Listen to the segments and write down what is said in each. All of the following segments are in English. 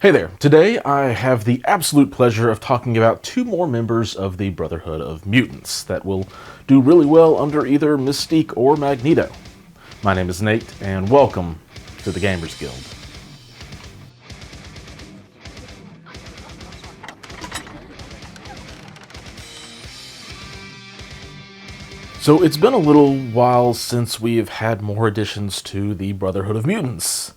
Hey there, today I have the absolute pleasure of talking about two more members of the Brotherhood of Mutants that will do really well under either Mystique or Magneto. My name is Nate, and welcome to the Gamers Guild. So it's been a little while since we've had more additions to the Brotherhood of Mutants.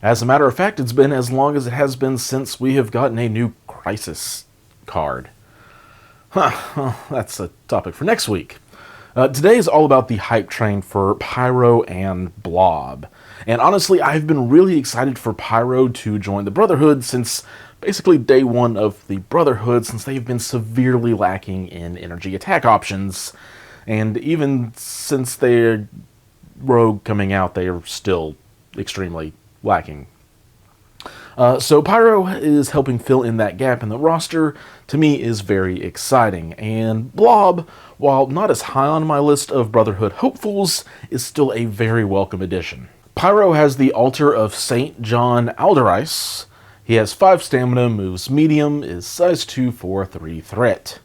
As a matter of fact, it's been as long as it has been since we have gotten a new Crisis card. Well, that's a topic for next week. Today is all about the hype train for Pyro and Blob. And honestly, I've been really excited for Pyro to join the Brotherhood since basically day one of the Brotherhood, since they've been severely lacking in energy attack options. And even since their Rogue coming out, they are still extremely lacking. So Pyro is helping fill in that gap in the roster. To me, is very exciting. And Blob, while not as high on my list of Brotherhood hopefuls, is still a very welcome addition. Pyro has the Altar of St. John Alderice. He has 5 stamina, moves medium, is size 2 for 3 threat.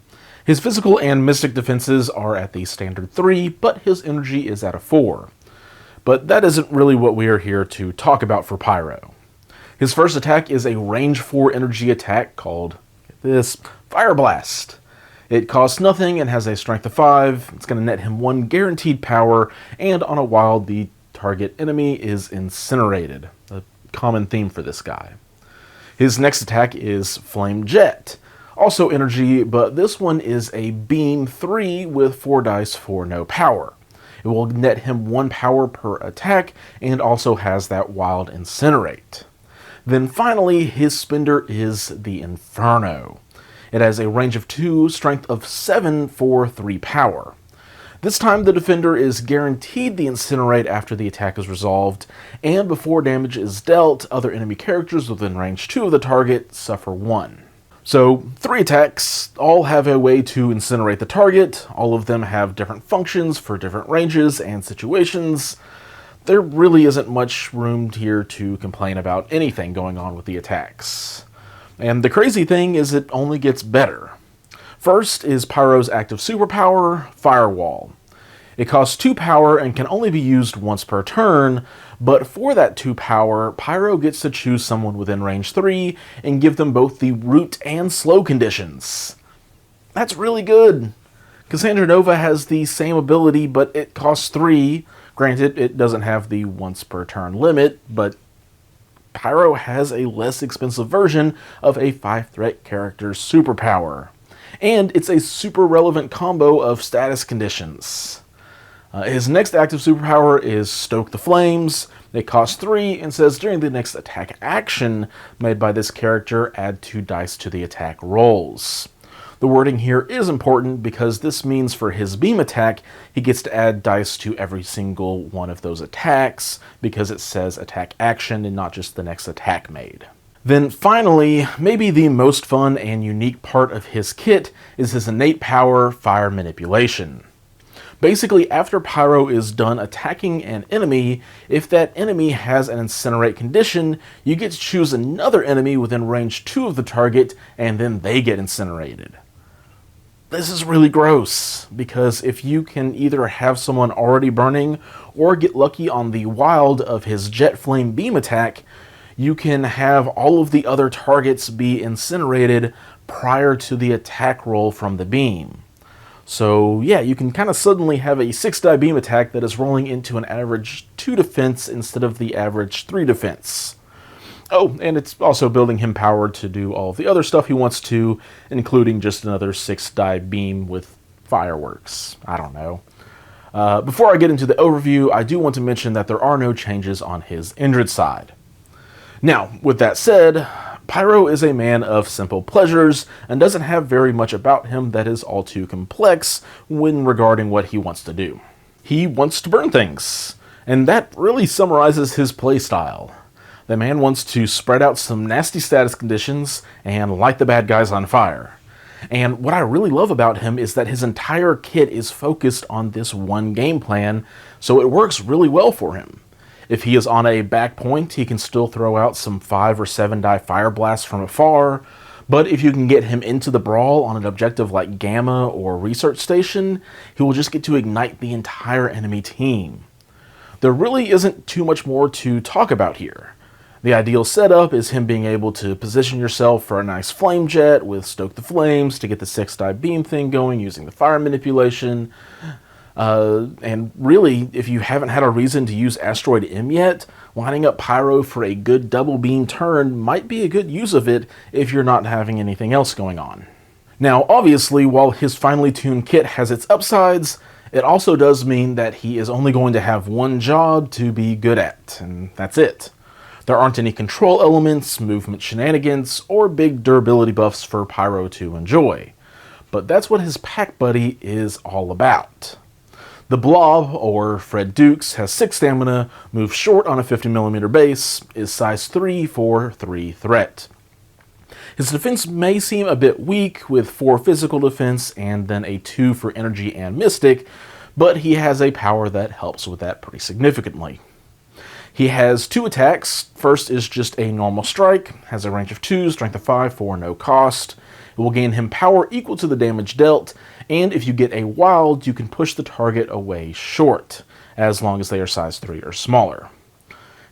His physical and mystic defenses are at the standard 3, but his energy is at a 4. But that isn't really what we are here to talk about for Pyro. His first attack is a range 4 energy attack called, get this, Fire Blast. It costs nothing and has a strength of 5. It's going to net him 1 guaranteed power, and on a wild, the target enemy is incinerated. A common theme for this guy. His next attack is Flame Jet. Also energy, but this one is a beam 3 with 4 dice for no power. It will net him 1 power per attack, and also has that wild incinerate. Then finally, his spender is the Inferno. It has a range of 2, strength of 7 for 3 power. This time the defender is guaranteed the incinerate after the attack is resolved, and before damage is dealt, other enemy characters within range 2 of the target suffer 1. So, 3 attacks, all have a way to incinerate the target. All of them have different functions for different ranges and situations. There really isn't much room here to complain about anything going on with the attacks. And the crazy thing is it only gets better. First is Pyro's active superpower, Firewall. It costs 2 power and can only be used once per turn, but for that 2 power, Pyro gets to choose someone within range 3 and give them both the root and slow conditions. That's really good. Cassandra Nova has the same ability, but it costs 3. Granted, it doesn't have the once per turn limit, but Pyro has a less expensive version of a 5 threat character's superpower. And it's a super relevant combo of status conditions. His next active superpower is Stoke the Flames. It costs 3 and says during the next attack action made by this character, add 2 dice to the attack rolls. The wording here is important because this means for his beam attack, he gets to add dice to every single one of those attacks because it says attack action and not just the next attack made. Then finally, maybe the most fun and unique part of his kit is his innate power, Fire Manipulation. Basically, after Pyro is done attacking an enemy, if that enemy has an incinerate condition, you get to choose another enemy within range 2 of the target, and then they get incinerated. This is really gross, because if you can either have someone already burning, or get lucky on the wild of his Jet Flame Beam attack, you can have all of the other targets be incinerated prior to the attack roll from the beam. So yeah, you can kind of suddenly have a 6-die beam attack that is rolling into an average 2 defense instead of the average 3 defense. Oh, and it's also building him power to do all of the other stuff he wants to, including just another 6-die beam with fireworks. I don't know. Before I get into the overview, I do want to mention that there are no changes on his injured side. Now, with that said, Pyro is a man of simple pleasures and doesn't have very much about him that is all too complex when regarding what he wants to do. He wants to burn things, and that really summarizes his playstyle. The man wants to spread out some nasty status conditions and light the bad guys on fire. And what I really love about him is that his entire kit is focused on this one game plan, so it works really well for him. If he is on a back point, he can still throw out some 5 or 7 die fire blasts from afar, but if you can get him into the brawl on an objective like Gamma or Research Station, he will just get to ignite the entire enemy team. There really isn't too much more to talk about here. The ideal setup is him being able to position yourself for a nice flame jet with Stoke the Flames to get the 6-die beam thing going using the fire manipulation. And really, if you haven't had a reason to use Asteroid M yet, lining up Pyro for a good double beam turn might be a good use of it if you're not having anything else going on. Now, obviously, while his finely tuned kit has its upsides, it also does mean that he is only going to have one job to be good at, and that's it. There aren't any control elements, movement shenanigans, or big durability buffs for Pyro to enjoy. But that's what his pack buddy is all about. The Blob, or Fred Dukes, has 6 stamina, moves short on a 50mm base, is size 3 for 3 threat. His defense may seem a bit weak, with 4 physical defense and then a 2 for energy and mystic, but he has a power that helps with that pretty significantly. He has 2 attacks. First is just a normal strike, has a range of 2, strength of 5 for no cost. It will gain him power equal to the damage dealt, and if you get a wild, you can push the target away short, as long as they are size 3 or smaller.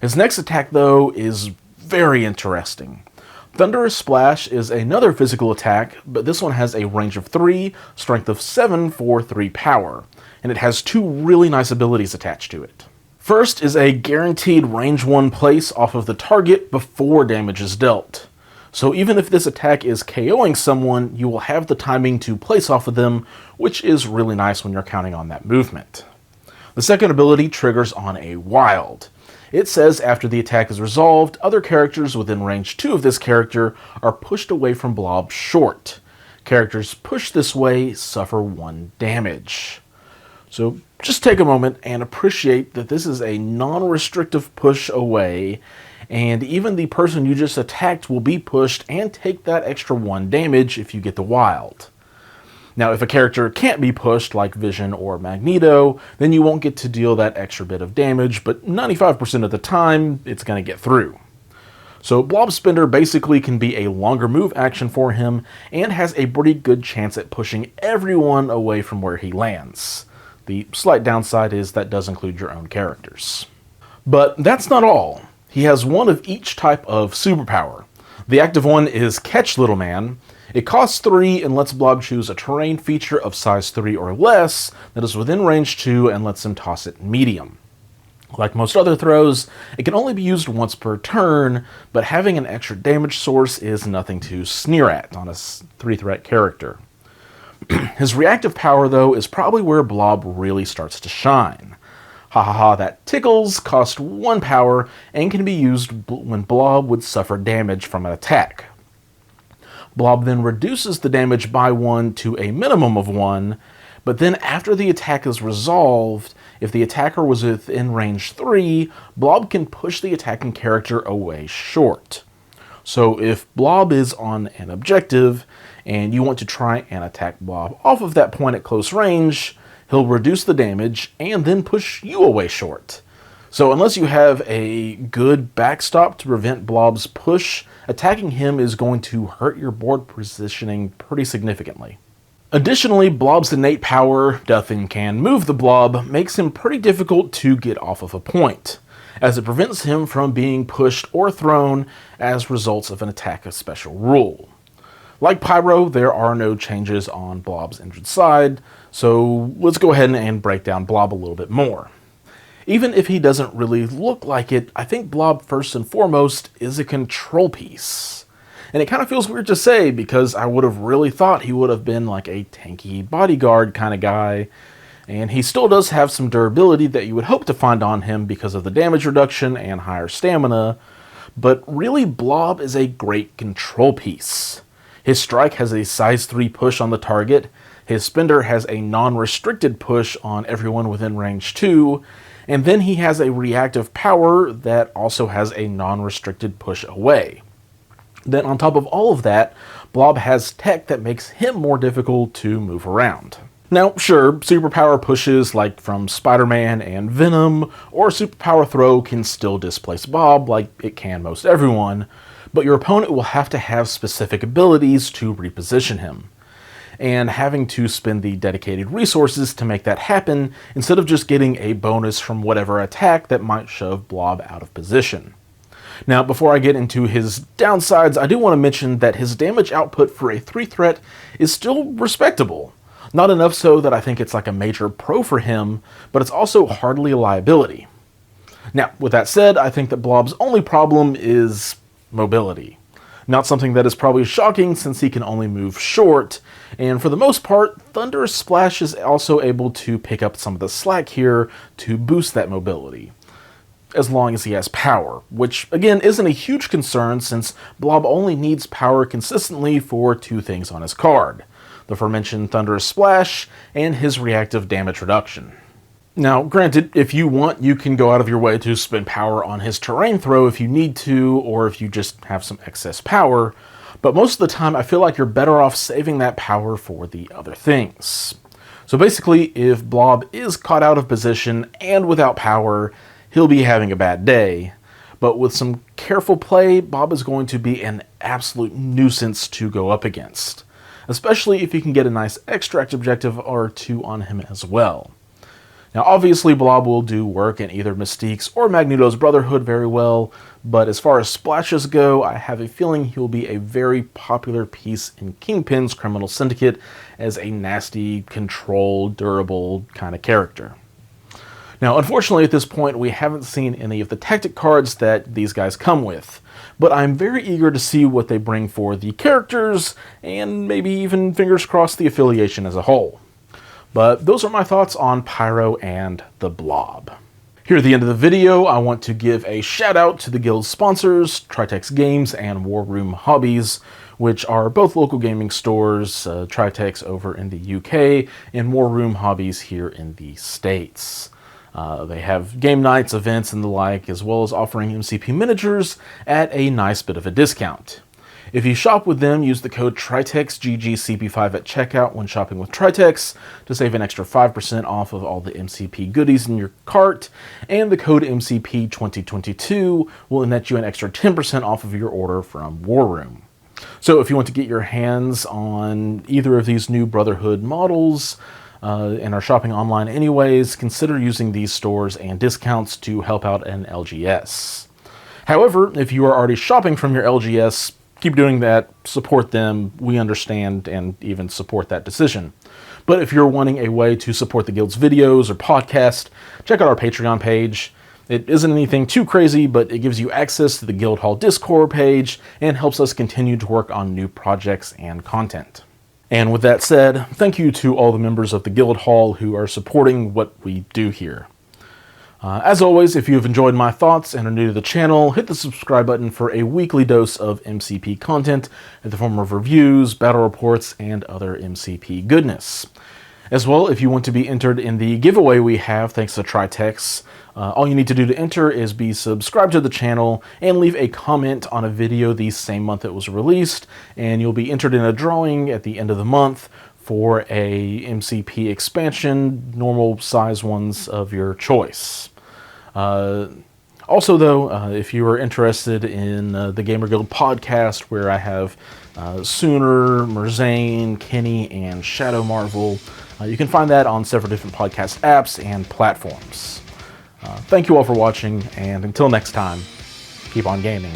His next attack, though, is very interesting. Thunderous Splash is another physical attack, but this one has a range of 3, strength of 7 for 3 power, and it has 2 really nice abilities attached to it. First is a guaranteed range 1 place off of the target before damage is dealt. So even if this attack is KOing someone, you will have the timing to place off of them, which is really nice when you're counting on that movement. The second ability triggers on a wild. It says after the attack is resolved, other characters within range 2 of this character are pushed away from Blob short. Characters pushed this way suffer 1 damage. So just take a moment and appreciate that this is a non-restrictive push away, and even the person you just attacked will be pushed and take that extra 1 damage if you get the wild. Now, if a character can't be pushed, like Vision or Magneto, then you won't get to deal that extra bit of damage, but 95% of the time, it's going to get through. So Blob Spinner basically can be a longer move action for him, and has a pretty good chance at pushing everyone away from where he lands. The slight downside is that does include your own characters. But that's not all. He has 1 of each type of superpower. The active one is Catch Little Man. It costs 3 and lets Blob choose a terrain feature of size 3 or less that is within range 2 and lets him toss it medium. Like most other throws, it can only be used once per turn, but having an extra damage source is nothing to sneer at on a 3-threat character. His reactive power, though, is probably where Blob really starts to shine. Ha ha ha, that tickles, cost 1 power, and can be used when Blob would suffer damage from an attack. Blob then reduces the damage by 1 to a minimum of 1, but then after the attack is resolved, if the attacker was within range 3, Blob can push the attacking character away short. So if Blob is on an objective, and you want to try and attack Blob off of that point at close range, he'll reduce the damage and then push you away short. So unless you have a good backstop to prevent Blob's push, attacking him is going to hurt your board positioning pretty significantly. Additionally, Blob's innate power, Nothing Can Move the Blob, makes him pretty difficult to get off of a point, as it prevents him from being pushed or thrown as results of an attack of special rule. Like Pyro, there are no changes on Blob's injured side, so let's go ahead and break down Blob a little bit more. Even if he doesn't really look like it, I think Blob first and foremost is a control piece. And it kind of feels weird to say because I would have really thought he would have been like a tanky bodyguard kind of guy, and he still does have some durability that you would hope to find on him because of the damage reduction and higher stamina, but really Blob is a great control piece. His strike has a size 3 push on the target, his spinner has a non-restricted push on everyone within range 2, and then he has a reactive power that also has a non-restricted push away. Then on top of all of that, Blob has tech that makes him more difficult to move around. Now, sure, superpower pushes like from Spider-Man and Venom, or superpower throw can still displace Blob like it can most everyone, but your opponent will have to have specific abilities to reposition him, and having to spend the dedicated resources to make that happen instead of just getting a bonus from whatever attack that might shove Blob out of position. Now, before I get into his downsides, I do want to mention that his damage output for a 3 threat is still respectable. Not enough so that I think it's like a major pro for him, but it's also hardly a liability. Now, with that said, I think that Blob's only problem is mobility. Not something that is probably shocking since he can only move short, and for the most part, Thunderous Splash is also able to pick up some of the slack here to boost that mobility, as long as he has power, which again isn't a huge concern since Blob only needs power consistently for 2 things on his card: the aforementioned Thunderous Splash and his reactive damage reduction. Now, granted, if you want, you can go out of your way to spend power on his terrain throw if you need to, or if you just have some excess power, but most of the time I feel like you're better off saving that power for the other things. So basically, if Blob is caught out of position and without power, he'll be having a bad day, but with some careful play, Blob is going to be an absolute nuisance to go up against, especially if you can get a nice extract objective or 2 on him as well. Now, obviously, Blob will do work in either Mystique's or Magneto's Brotherhood very well, but as far as splashes go, I have a feeling he'll be a very popular piece in Kingpin's Criminal Syndicate as a nasty, controlled, durable kind of character. Now, unfortunately, at this point, we haven't seen any of the tactic cards that these guys come with, but I'm very eager to see what they bring for the characters, and maybe even, fingers crossed, the affiliation as a whole. But those are my thoughts on Pyro and the Blob. Here at the end of the video, I want to give a shout out to the guild's sponsors, Tritex Games and War Room Hobbies, which are both local gaming stores, Tritex over in the UK and War Room Hobbies here in the States. They have game nights, events, and the like, as well as offering MCP miniatures at a nice bit of a discount. If you shop with them, use the code TritexGGCP5 at checkout when shopping with Tritex to save an extra 5% off of all the MCP goodies in your cart, and the code MCP2022 will net you an extra 10% off of your order from War Room. So if you want to get your hands on either of these new Brotherhood models, and are shopping online anyways, consider using these stores and discounts to help out an LGS. However, if you are already shopping from your LGS, keep doing that, support them, we understand and even support that decision. But if you're wanting a way to support the guild's videos or podcast, check out our Patreon page. It isn't anything too crazy, but it gives you access to the Guild Hall Discord page and helps us continue to work on new projects and content. And with that said, thank you to all the members of the Guild Hall who are supporting what we do here. As always, if you have enjoyed my thoughts and are new to the channel, hit the subscribe button for a weekly dose of MCP content in the form of reviews, battle reports, and other MCP goodness. As well, if you want to be entered in the giveaway we have thanks to Tritex, all you need to do to enter is be subscribed to the channel and leave a comment on a video the same month it was released, and you'll be entered in a drawing at the end of the month for a MCP expansion, normal size ones of your choice. Also, though, if you are interested in the Gamer Guild podcast, where I have Sooner, Merzane, Kenny, and Shadow Marvel, you can find that on several different podcast apps and platforms. Thank you all for watching, and until next time, keep on gaming.